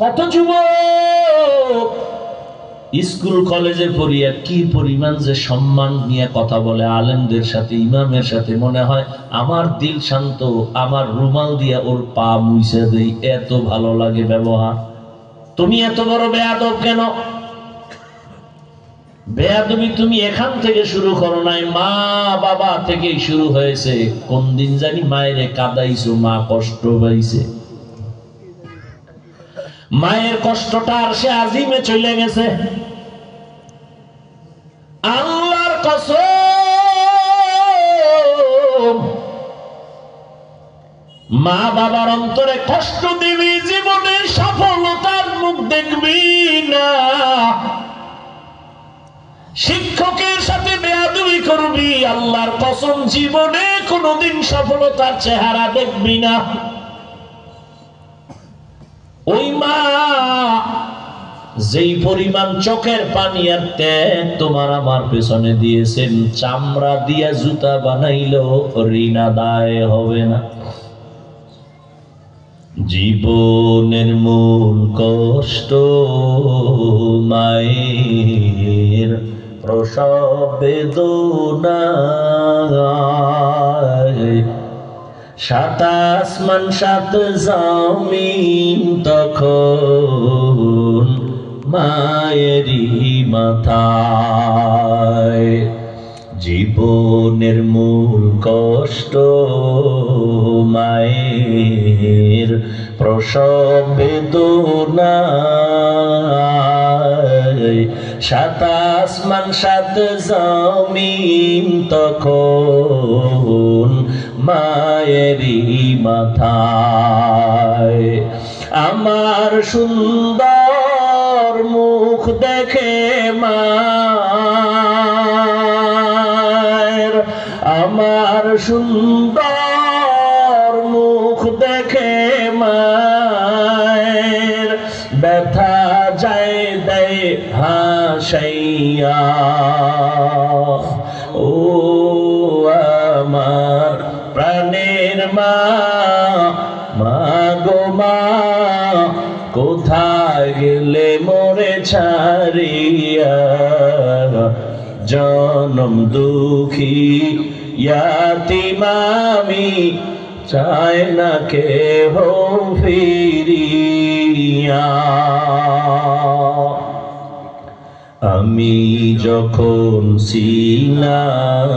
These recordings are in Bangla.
কত যুবক স্কুল কলেজে পড়িয়া কি পরিমাণ যে সম্মান নিয়ে কথা বলে আলেমদের সাথে, ইমামের সাথে। মনে হয় আমার দিল শান্ত, আমার রুমাল দিয়া ওর পা মুছে দেই, এত ভালো লাগে ব্যবহার। তুমি এত বড় বেয়াদব কেন? বেয়াদবি তুমি এখান থেকে শুরু করো নাই, মা বাবা থেকেই শুরু হয়েছে। কোন দিন জানি মায়েরে কাঁদাইছো, মা কষ্ট পাইছে, মায়ের কষ্টটা আর সে আজিমে চলে গেছে। আল্লাহর কসম, মা বাবার অন্তরে কষ্ট দিবি, জীবনের সফলতার মুখ দেখবি না। শিক্ষকের সাথে বেয়াদবি করবি, আল্লাহর কসম জীবনে কোনোদিন সফলতার চেহারা দেখবি না। ওই মা যেই পরিমাণ চোখের পানি আর ত্যাগ তোমার আমার পেছনে দিয়েছেন, চামড়া দিয়া জুতা বানাইলেও ঋণ আদায় হবে না। জীবনের মূল কষ্ট মায়ের প্রসব বেদনা, সাত আসমান সাত জমিন তখন মায়েরই মাথায়। জীবনের মূল কষ্ট মায়ের প্রসব বেদনা, সাত আসমান সাত জমিন তখন মায়েরই মাথায়। আমার সুন্দর মুখ দেখে মায়ের, আমার সুন্দর মুখ দেখে মায়ের, ব্যথা যায় দেয় হাসাইয়া। ও আমার প্রাণের মা, মা গো মা, কোথায় গেলে মোরে ছাড়িয়া? জনম দুঃখী ইয়াতীম আমি, চাই না কেহ ফিরিয়া। আমি যখন ছিলাম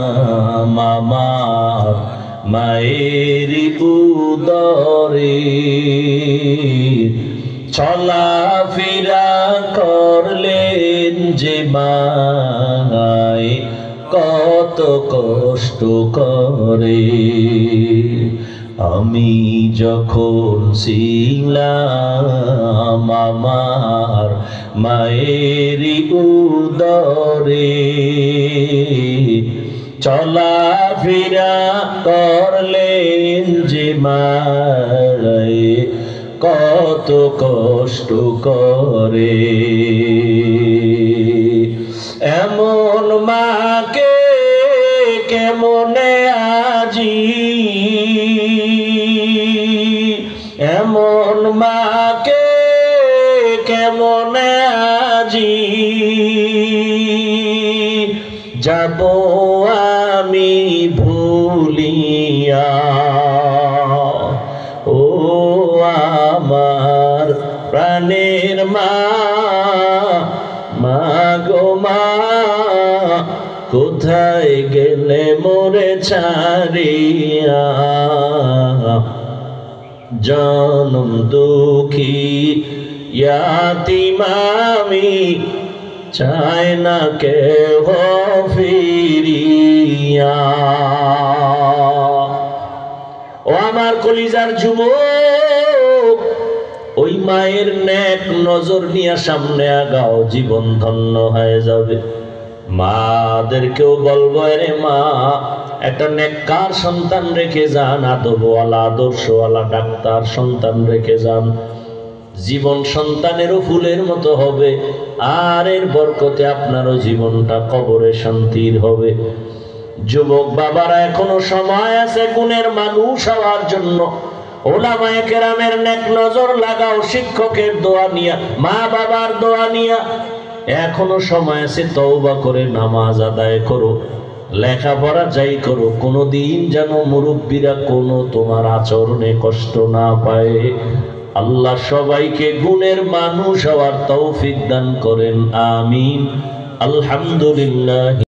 আমার মায়ের উদরে, চলাফেরা করলেন যে মায় কত কষ্ট করে। আমি যখন ছিলাম আমার মায়ের উদরে, চলাফেরা করলেন যে মায় কত কষ্ট করে। এমন মাকে কেমনে আজি, এমন মাকে কেমনে আজি যাব আমি ভুলিয়া। ও আমার প্রাণের মা, মা গো মা, কোথায় গেলে মোরে ছাড়িয়া? জনম দুঃখী ইয়াতীম আমি, চাই না কেহ ফিরিয়া। ও আমার কলিজার যুবক, ওই মায়ের নেক নজর নিয়ে সামনে আগাও, জীবন ধন্য হয়ে যাবে। মাদেরকেও বলবো, রে মা, একটা নেককার সন্তান রেখে যান, আদবওয়ালা আদর্শওয়ালা ডাক্তার সন্তান রেখে যান। জীবন সন্তানেরও ফুলের মতো হবে, আর এর বরকতে আপনারও জীবনটা কবরে শান্তির হবে। যুবক বাবারা, এখনো সময় আছে গুণের মানুষ হওয়ার জন্য। ওলামায়ে কেরামের নেক নজর লাগাও, শিক্ষকের দোয়া নিয়া, মা বাবার দোয়া নিয়া। এখনো সময় আছে, তওবা করে নামাজ আদায় করো, লেখাপড়া যাই করো, কোনোদিন যেন মুরব্বীরা কোনো তোমার আচরণে কষ্ট না পায়। আল্লাহ সবাইকে গুণের মানুষ হওয়ার তৌফিক দান করেন, আমিন। আলহামদুলিল্লাহ।